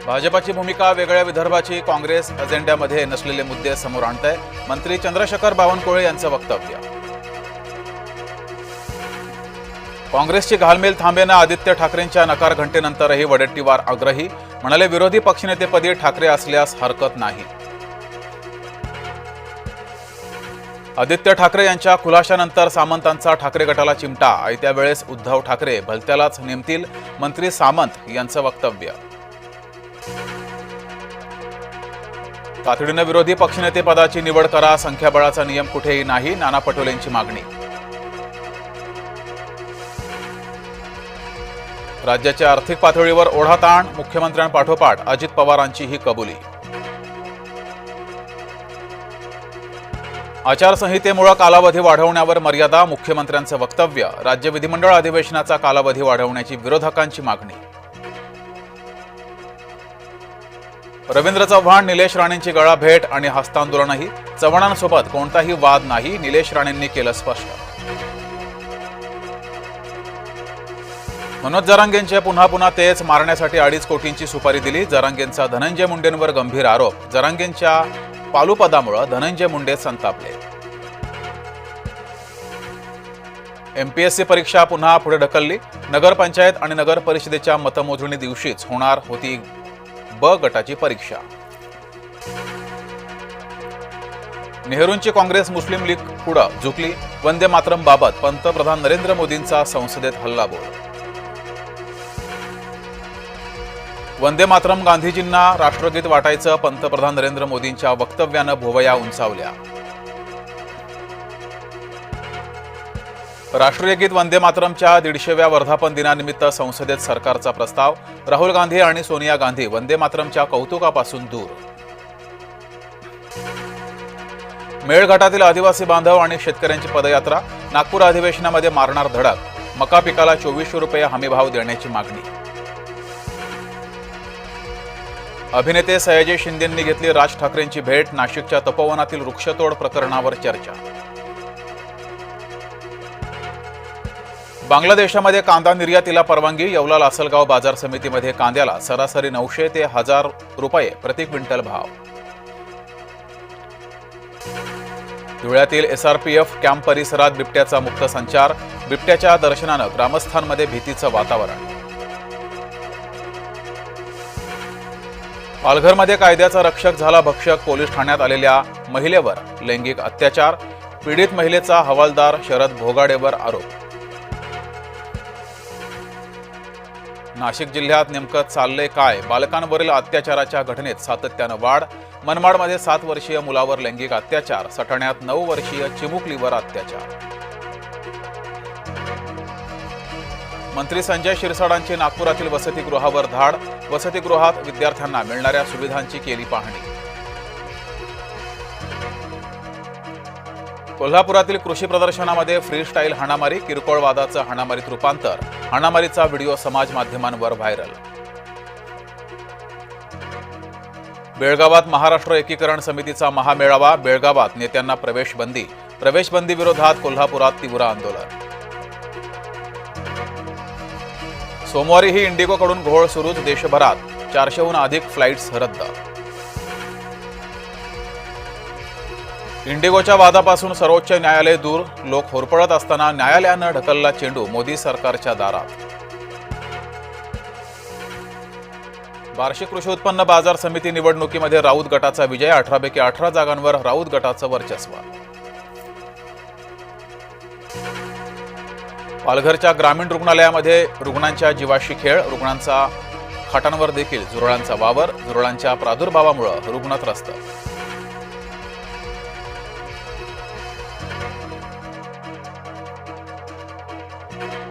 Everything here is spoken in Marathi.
भाजपाची भूमिका वेगळ्या विदर्भाची काँग्रेस अजेंड्यामध्ये नसलेले मुद्दे समोर आणतंय मंत्री चंद्रशेखर बावनकुळे यांचं वक्तव्य। काँग्रेसची घालमेल थांबेना आदित्य ठाकरेंच्या नकार घंटेनंतरही वडेट्टीवार आग्रही म्हणाले, विरोधी पक्षनेतेपदी ठाकरे असल्यास हरकत नाही। आदित्य ठाकरे यांच्या खुलाशानंतर सामंतांचा ठाकरे गटाला चिमटा, आयत्या वेळेस उद्धव ठाकरे भलत्यालाच नेमतील मंत्री सामंत यांचं वक्तव्य। तातडीने विरोधी पक्षनेतेपदाची निवड करा, संख्याबळाचा नियम कुठेही नाही, नाना पटोलेंची मागणी। राज्याच्या आर्थिक पातळीवर ओढाताण, मुख्यमंत्र्यांपाठोपाठ अजित पवारांची ही कबुली। आचारसंहितेमुळे कालावधी वाढवण्यावर मर्यादा, मुख्यमंत्र्यांचं वक्तव्य। राज्य विधिमंडळ अधिवेशनाचा कालावधी वाढवण्याची विरोधकांची मागणी। रवींद्र चव्हाण निलेश राणेंची गळाभेट आणि हस्तांदोलनही, चव्हाणांसोबत कोणताही वाद नाही, निलेश राणेंनी केलं स्पष्ट। मनोज जरांगेंचे पुन्हा तेच, मारण्यासाठी 2.5 कोटींची सुपारी दिली, जरांगेंचा धनंजय मुंडेंवर गंभीर आरोप। जरांगेंच्या पालुपदामुळे धनंजय मुंडे संतापले। एमपीएससी परीक्षा पुन्हा पुढे ढकलली, नगरपंचायत आणि नगर परिषदेच्या मतमोजणी दिवशीच होणार होती ब गटाची परीक्षा। नेहरूंची काँग्रेस मुस्लिम लीग पुढे झुकली, वंदे मातरम बाबत पंतप्रधान नरेंद्र मोदींचा संसदेत हल्लाबोल। वंदे मातरम गांधीजींना राष्ट्रगीत वाटायचं, पंतप्रधान नरेंद्र मोदींच्या वक्तव्यानं भुवया उंचावल्या। राष्ट्रीय गीत वंदे मातरमच्या 150व्या वर्धापन दिनानिमित्त संसदेत सरकारचा प्रस्ताव, राहुल गांधी आणि सोनिया गांधी वंदे मातरमच्या कौतुकापासून दूर। मेळघाटातील आदिवासी बांधव आणि शेतकऱ्यांची पदयात्रा, नागपूर अधिवेशनामध्ये मारणार धडक, मका पिकाला 2400 रुपये हमीभाव देण्याची मागणी। अभिनेते सयाजी शिंदेंनी घेतली राज ठाकरेंची भेट, नाशिकच्या तपोवनातील वृक्षतोड प्रकरणावर चर्चा। बांगलादेशमध्ये कांदा निर्यातीला परवानगी, येवला लासलगाव बाजार समितीमध्ये कांद्याला सरासरी 900 ते 1000 रुपये प्रति क्विंटल भाव। धुळ्यातील एसआरपीएफ कॅम्प परिसरात बिबट्याचा मुक्त संचार, बिबट्याच्या दर्शनानं ग्रामस्थांमध्ये भीतीचं वातावरण। पालघरमध्ये कायद्याचा रक्षक झाला भक्षक, पोलीस ठाण्यात आलेल्या महिलेवर लैंगिक अत्याचार, पीडित महिलेचा हवालदार शरद भोगाडेवर आरोप। नाशिक जिल्ह्यात नेमकं चाललंय काय? बालकांवरील अत्याचाराच्या घटनेत सातत्यानं वाढ, मनमाडमध्ये 7 वर्षीय मुलावर लैंगिक अत्याचार, सटाण्यात 9 वर्षीय चिमुकलीवर अत्याचार। मंत्री संजय शिरसाडांची नागपुरातील वसतिगृहावर धाड, वसतिगृहात विद्यार्थ्यांना मिळणाऱ्या सुविधांची केली पाहणी। कोल्हापुरातील कृषी प्रदर्शनामध्ये फ्री स्टाईल हाणामारी, किरकोळ वादाचं हाणामारीत रूपांतर, हाणामारीचा व्हिडिओ समाज माध्यमांवर व्हायरल। बेळगावात महाराष्ट्र एकीकरण समितीचा महामेळावा, बेळगावात नेत्यांना प्रवेशबंदी विरोधात कोल्हापुरात तीव्र आंदोलन। सोमवारीही इंडिगोकडून घोळ सुरूच, देशभरात 400हून अधिक फ्लाईट्स रद्द। इंडिगोच्या वादापासून सर्वोच्च न्यायालय दूर, लोक होरपळत असताना न्यायालयानं ढकलला चेंडू मोदी सरकारच्या दारात। बार्शी कृषी उत्पन्न बाजार समिती निवडणुकीमध्ये राऊत गटाचा विजय, 18 पैकी 18 जागांवर राऊत गटाचं वर्चस्व। पालघरच्या ग्रामीण रुग्णालयामध्ये रुग्णांच्या जीवाशी खेळ, रुग्णांचा खाटांवर देखील झुरळांचा वावर, झुरळांच्या प्रादुर्भावामुळे रुग्ण त्रस्त।